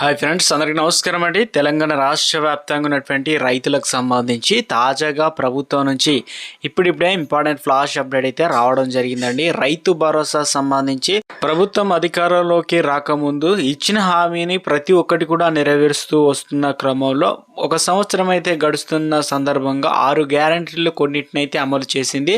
Hi friends, అందరికీ నమస్కారం అండి. తెలంగాణ రాష్ట్ర వ్యాప్తంగా ఉన్నటువంటి రైతులకు సంబంధించి తాజాగా ప్రభుత్వం నుంచి ఇప్పుడిప్పుడే ఇంపార్టెంట్ ఫ్లాష్ అప్డేట్ అయితే రావడం జరిగిందండి. రైతు భరోసా సంబంధించి ప్రభుత్వం అధికారంలోకి రాకముందు ఇచ్చిన హామీని ప్రతి ఒక్కటి కూడా నెరవేరుస్తూ వస్తున్న క్రమంలో ఒక సంవత్సరం అయితే గడుస్తున్న సందర్భంగా 6 గ్యారంటీలు కొన్నిటినైతే అమలు చేసింది.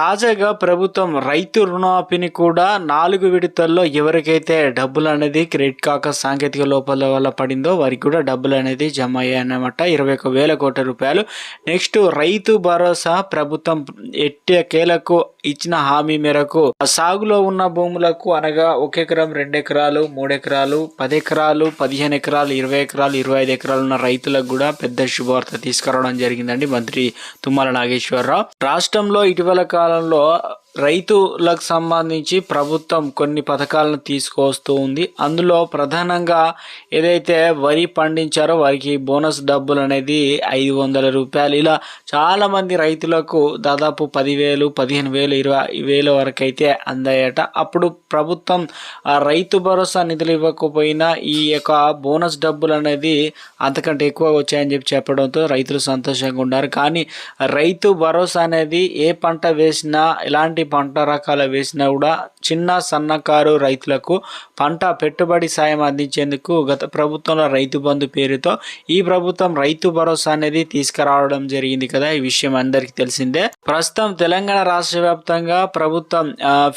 తాజాగా ప్రభుత్వం రైతు రుణమాఫీని కూడా 4 విడతల్లో ఎవరికైతే డబ్బులు అనేది క్రెడిట్ కాక సాంకేతిక లోపాల వల్ల పడిందో వారికి కూడా డబ్బులు అనేది జమ అయ్యాయన్నమాట. 21,000 కోట్ల రూపాయలు. నెక్స్ట్ రైతు భరోసా ప్రభుత్వం ఎట్టకేలకు ఇచ్చిన హామీ మేరకు సాగులో ఉన్న భూములకు అనగా 1 ఎకరం, 2 ఎకరాలు, 3 ఎకరాలు, 10 ఎకరాలు, 15 ఎకరాలు, 20 ఎకరాలు, 25 ఎకరాలు ఉన్న రైతులకు కూడా పెద్ద శుభవార్త తీసుకురావడం జరిగిందండి మంత్రి తుమ్మల నాగేశ్వరరావు. రాష్ట్రంలో ఇటీవల కాలంలో రైతులకు సంబంధించి ప్రభుత్వం కొన్ని పథకాలను తీసుకువస్తూ ఉంది. అందులో ప్రధానంగా ఏదైతే వరి పండించారో వారికి బోనస్ డబ్బులు అనేది 500 రూపాయలు, ఇలా చాలా మంది రైతులకు దాదాపు 10,000, 15,000, 20,000 వరకు అయితే అందాయట. అప్పుడు ప్రభుత్వం రైతు భరోసా నిధులు ఇవ్వకపోయినా ఈ యొక్క బోనస్ డబ్బులు అనేది అంతకంటే ఎక్కువ వచ్చాయని చెప్పడంతో రైతులు సంతోషంగా ఉన్నారు. కానీ రైతు భరోసా అనేది ఏ పంట వేసినా, ఎలాంటి పంట రకాలు వేసినా కూడా చిన్న సన్నకారు రైతులకు పంట పెట్టుబడి సాయం అందించేందుకు గత ప్రభుత్వంలో రైతు బంధు పేరుతో ఈ ప్రభుత్వం రైతు భరోసా అనేది తీసుకురావడం జరిగింది కదా. ఈ విషయం అందరికీ తెలిసిందే. ప్రస్తుతం తెలంగాణ రాష్ట్ర వ్యాప్తంగా ప్రభుత్వం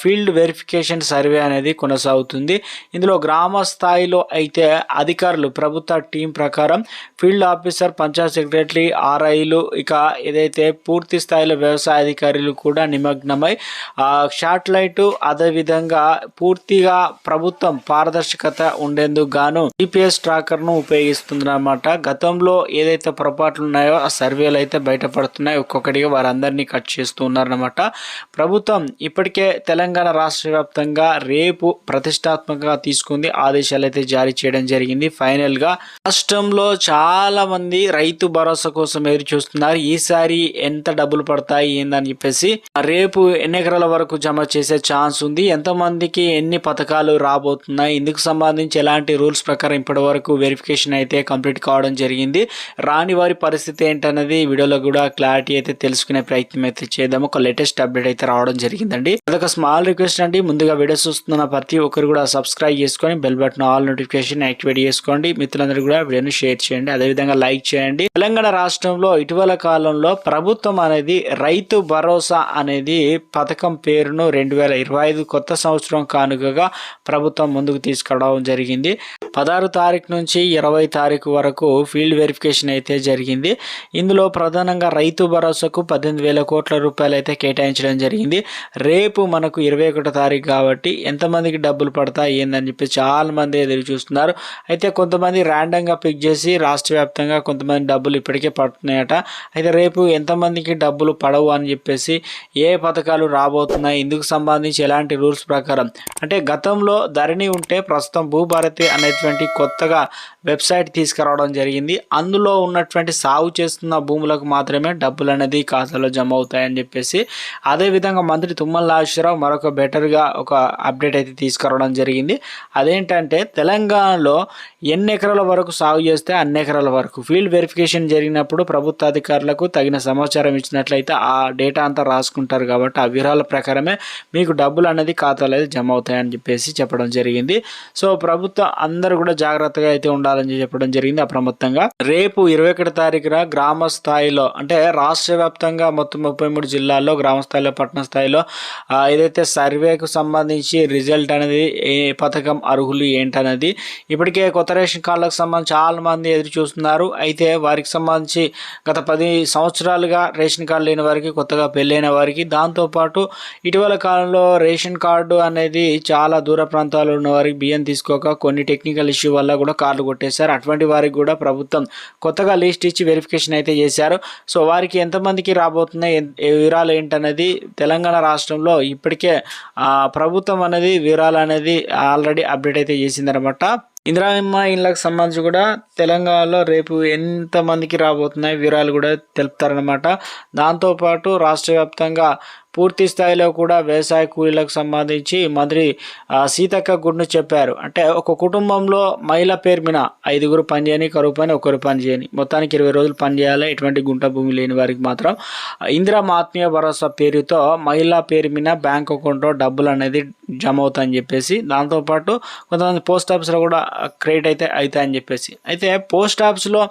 ఫీల్డ్ వెరిఫికేషన్ సర్వే అనేది కొనసాగుతుంది. ఇందులో గ్రామ స్థాయిలో అయితే అధికారులు ప్రభుత్వ టీం ప్రకారం ఫీల్డ్ ఆఫీసర్, పంచాయత్ సెక్రటరీ, ఆర్ఐలు, ఇక ఏదైతే పూర్తి స్థాయిలో వ్యవసాయ అధికారులు కూడా నిమగ్నమై శాటిలైట్ అదేవిధంగా పూర్తిగా ప్రభుత్వం పారదర్శకత ఉండేందుకు గాను GPS ట్రాకర్ను ఉపయోగిస్తుందన్నమాట. గతంలో ఏదైతే పొరపాట్లు ఉన్నాయో ఆ సర్వేలు అయితే బయటపడుతున్నాయి. ఒక్కొక్కటిగా వారందరినీ కట్ చేస్తూ ఉన్నారన్నమాట. ప్రభుత్వం ఇప్పటికే తెలంగాణ రాష్ట్ర వ్యాప్తంగా రేపు ప్రతిష్టాత్మకంగా తీసుకుంది, ఆదేశాలు అయితే జారీ చేయడం జరిగింది. ఫైనల్ గా రాష్ట్రంలో చాలా మంది రైతు భరోసా కోసం ఎదురు చూస్తున్నారు. ఈసారి ఎంత డబ్బులు పడతాయి ఏందని చెప్పేసి, రేపు ఎన్ని ఎకరాల వరకు జమ చేసే ఛాన్స్ ఉంది, ఎంతమందికి ఎన్ని పథకాలు రాబోతున్నాయి, ఇందుకు సంబంధించి ఎలాంటి రూల్స్ ప్రకారం ఇప్పటి వరకు వెరిఫికేషన్ అయితే కంప్లీట్ కావడం జరిగింది, రాని వారి పరిస్థితి ఏంటన్నది వీడియోలో కూడా క్లారిటీ అయితే తెలుసుకునే ప్రయత్నం అయితే చేద్దాం. ఒక లేటెస్ట్ అప్డేట్ అయితే రావడం జరిగిందండి. అదొక స్మాల్ రిక్వెస్ట్ అండి, ముందుగా వీడియోస్ చూస్తున్న ప్రతి ఒక్కరు కూడా సబ్స్క్రైబ్ చేసుకొని bell button all notification activate చేసుకోండి. మిత్రులందరూ కూడా వీడియోని షేర్ చేయండి, అదేవిధంగా లైక్ చేయండి. తెలంగాణ రాష్ట్రంలో ఇటీవల కాలంలో ప్రభుత్వం అనేది రైతు భరోసా అనేది పథకం పేరును 2025 కొత్త సంవత్సరం కానుకగా ప్రభుత్వం ముందుకు తీసుకురావడం జరిగింది. 16 తారీఖు నుంచి 20 తారీఖు వరకు ఫీల్డ్ వెరిఫికేషన్ అయితే జరిగింది. ఇందులో ప్రధానంగా రైతు భరోసాకు 18,000 కోట్ల రూపాయలు అయితే కేటాయించడం జరిగింది. రేపు మనకు 21 తారీఖు కాబట్టి ఎంతమందికి డబ్బులు పడతాయి ఏందని చెప్పి చాలా మంది ఎదురు చూస్తున్నారు. అయితే కొంతమంది ర్యాండమ్గా పిక్ చేసి రాష్ట్ర వ్యాప్తంగా కొంతమంది డబ్బులు ఇప్పటికే పడుతున్నాయట. అయితే రేపు ఎంతమందికి డబ్బులు పడవు అని చెప్పేసి, ఏ పథకాలు రాబోతున్నాయి, ఇందుకు సంబంధించి ఎలాంటి రూల్స్ ప్రకారం, అంటే గతంలో ధరణి ఉంటే ప్రస్తుతం భూభారతి అనేటువంటి కొత్తగా వెబ్సైట్ తీసుకురావడం జరిగింది. అందులో ఉన్నటువంటి సాగు చేస్తున్న భూములకు మాత్రమే డబ్బులు అనేది ఖాతాలో జమ అవుతాయని చెప్పేసి, అదేవిధంగా మంత్రి తుమ్మల నాగేశ్వరరావు మరొక బెటర్గా ఒక అప్డేట్ అయితే తీసుకురావడం జరిగింది. అదేంటంటే తెలంగాణలో ఎన్ని ఎకరాల వరకు సాగు చేస్తే అన్ని ఎకరాల వరకు ఫీల్డ్ వెరిఫికేషన్ జరిగినప్పుడు ప్రభుత్వ అధికారులకు తగిన సమాచారం ఇచ్చినట్లయితే ఆ డేటా అంతా రాసుకుంటారు కాబట్టి ఆ వివరాల ప్రకారమే మీకు డబ్బులు అనేది ఖాతాలో జమ అవుతాయని చెప్పేసి చెప్పడం జరిగింది. సో ప్రభుత్వం అందరూ కూడా జాగ్రత్తగా అయితే ఉండాలని చెప్పడం జరిగింది అప్రమత్తంగా. రేపు 21 తారీఖున గ్రామ స్థాయిలో, అంటే రాష్ట్ర వ్యాప్తంగా మొత్తం 33 జిల్లాల్లో గ్రామ స్థాయిలో, పట్టణ స్థాయిలో ఏదైతే సర్వేకు సంబంధించి రిజల్ట్ అనేది, ఏ పథకం అర్హులు ఏంటనేది ఇప్పటికే కొత్త రేషన్ కార్డులకు సంబంధించి చాలా మంది ఎదురు చూస్తున్నారు. అయితే వారికి సంబంధించి గత 10 సంవత్సరాలుగా రేషన్ కార్డు లేని వారికి, కొత్తగా పెళ్ళైన వారికి, దాంతోపాటు ఇటీవల కాలంలో రేషన్ కార్డు అనేది చాలా దూర ప్రాంతాల్లో ఉన్న వారికి బియ్యం తీసుకోక కొన్ని టెక్నికల్ ఇష్యూ వల్ల కూడా కార్డు కొట్టేశారు. అటువంటి వారికి కూడా ప్రభుత్వం కొత్తగా లిస్ట్ ఇచ్చి వెరిఫికేషన్ అయితే చేశారు. సో వారికి ఎంతమందికి రాబోతున్నాయి, వివరాలు ఏంటనేది తెలంగాణ రాష్ట్రంలో ఇప్పటికే ప్రభుత్వం అనేది వివరాలు అనేది ఆల్రెడీ అప్డేట్ అయితే చేసిందనమాట. ఇందిరమ్మ ఇళ్ళకి సంబంధించి కూడా తెలంగాణలో రేపు ఎంతమందికి రాబోతున్నాయి వివరాలు కూడా తెలుపుతారనమాట. దాంతోపాటు రాష్ట్ర వ్యాప్తంగా పూర్తి స్థాయిలో కూడా వ్యవసాయ కూలీలకు సంబంధించి మంత్రి సీతక్క గుడ్ను చెప్పారు. అంటే ఒక కుటుంబంలో మహిళ పేరు మీద 5 పని చేయని, కరువు పని ఒకరు పని చేయని, మొత్తానికి 20 రోజులు పని చేయాలి. ఎటువంటి గుంట భూమి లేని వారికి మాత్రం ఇందిరమ్మ ఆత్మీయ భరోసా పేరుతో మహిళా పేరు మీద బ్యాంక్ అకౌంట్లో డబ్బులు అనేది జమ అవుతాయని చెప్పేసి, దాంతోపాటు కొంతమంది పోస్ట్ ఆఫీస్లో కూడా క్రెడిట్ అయితే అవుతాయని చెప్పేసి. అయితే పోస్ట్ ఆఫీస్లో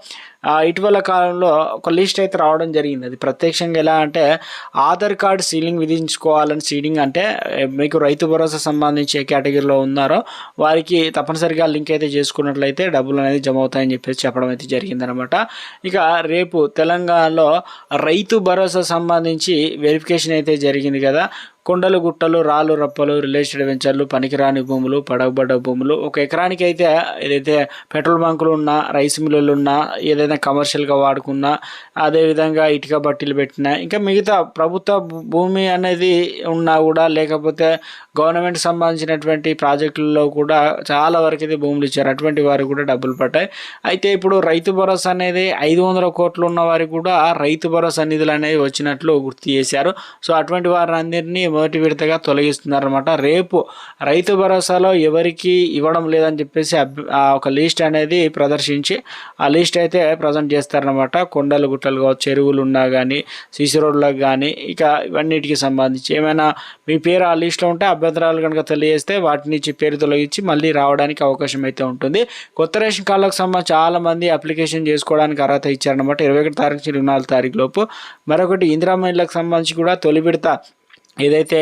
ఇటీవల కాలంలో ఒక లిస్ట్ అయితే రావడం జరిగింది. అది ప్రత్యక్షంగా ఎలా అంటే ఆధార్ కార్డు సీలింగ్ విధించుకోవాలని. సీలింగ్ అంటే మీకు రైతు భరోసా సంబంధించి ఏ కేటగిరీలో ఉన్నారో వారికి తప్పనిసరిగా లింక్ అయితే చేసుకున్నట్లయితే డబ్బులు అనేది జమ అవుతాయని చెప్పేసి చెప్పడం అయితే జరిగిందనమాట. ఇక రేపు తెలంగాణలో రైతు భరోసా సంబంధించి వెరిఫికేషన్ అయితే జరిగింది కదా. కొండలు, గుట్టలు, రాళ్ళు, రప్పలు, రిలేటెడ్ వెంచర్లు, పనికిరాని భూములు, పడవబడ్డ భూములు, ఒక ఎకరానికి అయితే ఏదైతే పెట్రోల్ బంకులు ఉన్నా, రైస్ మిల్లులు ఉన్నా, ఏదైనా కమర్షియల్గా వాడుకున్నా, అదేవిధంగా ఇటుక బట్టీలు పెట్టినా, ఇంకా మిగతా ప్రభుత్వ భూమి అనేది ఉన్నా కూడా, లేకపోతే గవర్నమెంట్ సంబంధించినటువంటి ప్రాజెక్టుల్లో కూడా చాలా వరకు అయితే భూములు ఇచ్చారు. అటువంటి వారికి కూడా డబ్బులు పడ్డాయి. అయితే ఇప్పుడు రైతు భరోసా అనేది 500 కోట్లు ఉన్న వారికి కూడా రైతు భరోసా నిధులు అనేవి వచ్చినట్లు గుర్తు చేశారు. సో అటువంటి వారందరినీ మొదటి విడతగా తొలగిస్తున్నారన్నమాట. రేపు రైతు భరోసాలో ఎవరికి ఇవ్వడం లేదని చెప్పేసి ఒక లిస్ట్ అనేది ప్రదర్శించి ఆ లిస్ట్ అయితే ప్రజెంట్ చేస్తారనమాట. కొండలు, గుట్టలు కావచ్చు, చెరువులు ఉన్నా కానీ, సీసీ రోడ్లకు కానీ, ఇక ఇవన్నిటికి సంబంధించి ఏమైనా మీ పేరు ఆ లిస్ట్లో ఉంటే అభ్యంతరాలు కనుక తెలియజేస్తే వాటి నుంచి పేరు తొలగించి మళ్ళీ రావడానికి అవకాశం అయితే ఉంటుంది. కొత్త రేషన్ కార్డులకు సంబంధించి చాలామంది అప్లికేషన్ చేసుకోవడానికి అర్హత ఇచ్చారనమాట. 21 తారీఖు నుంచి 24 తారీఖు లోపు. మరొకటి ఇందిరమ్మ ఇళ్ళకి సంబంధించి కూడా తొలి విడత ఏదైతే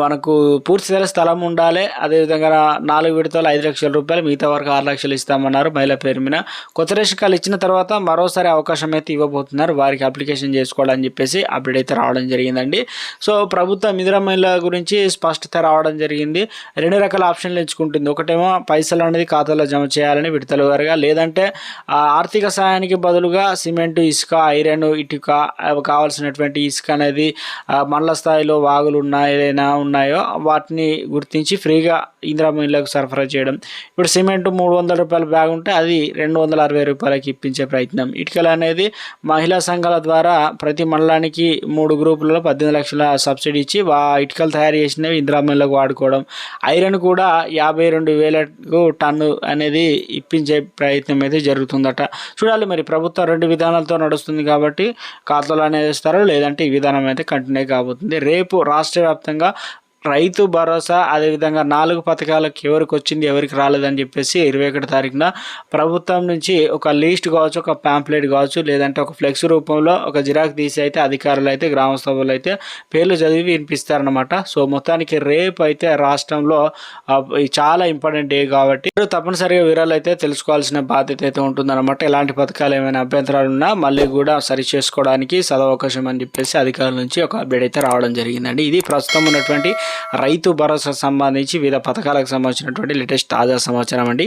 మనకు పూర్తిస్థాయి స్థలం ఉండాలి. అదేవిధంగా 4 విడతలు 5 లక్షల రూపాయలు, మిగతా వరకు 6 లక్షలు ఇస్తామన్నారు మహిళా పేరు మీద. కొత్త రేషన్ కార్డు ఇచ్చిన తర్వాత మరోసారి అవకాశం అయితే ఇవ్వబోతున్నారు వారికి అప్లికేషన్ చేసుకోవాలని చెప్పేసి అప్డేట్ అయితే రావడం జరిగిందండి. సో ప్రభుత్వం ఇందిరమ్మ ఇళ్ళ గురించి స్పష్టత రావడం జరిగింది. 2 రకాల ఆప్షన్లు ఎంచుకుంటుంది. ఒకటేమో పైసలు అనేది ఖాతాలో జమ చేయాలని విడతల వారుగా, లేదంటే ఆర్థిక సహాయానికి బదులుగా సిమెంటు, ఇసుక, ఐరన్, ఇటుక కావాల్సినటువంటి ఇసుక అనేది మండల స్థాయిలో వాగులు ఉన్నా ఏదైనా ఉన్నాయో వాటిని గుర్తించి ఫ్రీగా ఇందిరమ్మ ఇళ్ళకు సరఫరా చేయడం. ఇప్పుడు సిమెంట్ 300 రూపాయల బ్యాగ్ ఉంటే అది 260 రూపాయలకి ఇప్పించే ప్రయత్నం. ఇటుకలు అనేది మహిళా సంఘాల ద్వారా ప్రతి మండలానికి 3 గ్రూపులలో 18 లక్షల సబ్సిడీ ఇచ్చి ఇటుకలు తయారు చేసినవి ఇందిరమ్మ ఇళ్ళకు వాడుకోవడం. ఐరన్ కూడా 52,000 టన్ను అనేది ఇప్పించే ప్రయత్నం అయితే జరుగుతుందట. చూడాలి మరి, ప్రభుత్వం 2 విధానాలతో నడుస్తుంది కాబట్టి ఖాతాలు అనేది ఇస్తారు, లేదంటే ఈ విధానం అయితే కంటిన్యూ కాబోతుంది. రేపు రాష్ట్ర వ్యాప్తంగా రైతు భరోసా, అదేవిధంగా 4 పథకాలకు ఎవరికి వచ్చింది ఎవరికి రాలేదని చెప్పేసి 21 తారీఖున ప్రభుత్వం నుంచి ఒక లిస్ట్ కావచ్చు, ఒక ప్యాంప్లెట్ కావచ్చు, లేదంటే ఒక ఫ్లెక్స్ రూపంలో ఒక జిరాక్ తీసి అయితే అధికారులు అయితే గ్రామ సభలో అయితే పేర్లు చదివి వినిపిస్తారనమాట. సో మొత్తానికి రేపు అయితే రాష్ట్రంలో చాలా ఇంపార్టెంట్ డే కాబట్టి తప్పనిసరిగా వివరాలు అయితే తెలుసుకోవాల్సిన బాధ్యత అయితే ఉంటుందన్నమాట. ఎలాంటి పథకాలు ఏమైనా అభ్యంతరాలు ఉన్నా మళ్ళీ కూడా సరి చేసుకోవడానికి సదవకాశం అని చెప్పేసి అధికారుల నుంచి ఒక అప్డేట్ అయితే రావడం జరిగిందండి. ఇది ప్రస్తుతం ఉన్నటువంటి రైతు భరోసా సంబంధించి వివిధ పథకాలకు సంబంధించినటువంటి లేటెస్ట్ తాజా సమాచారం అండి.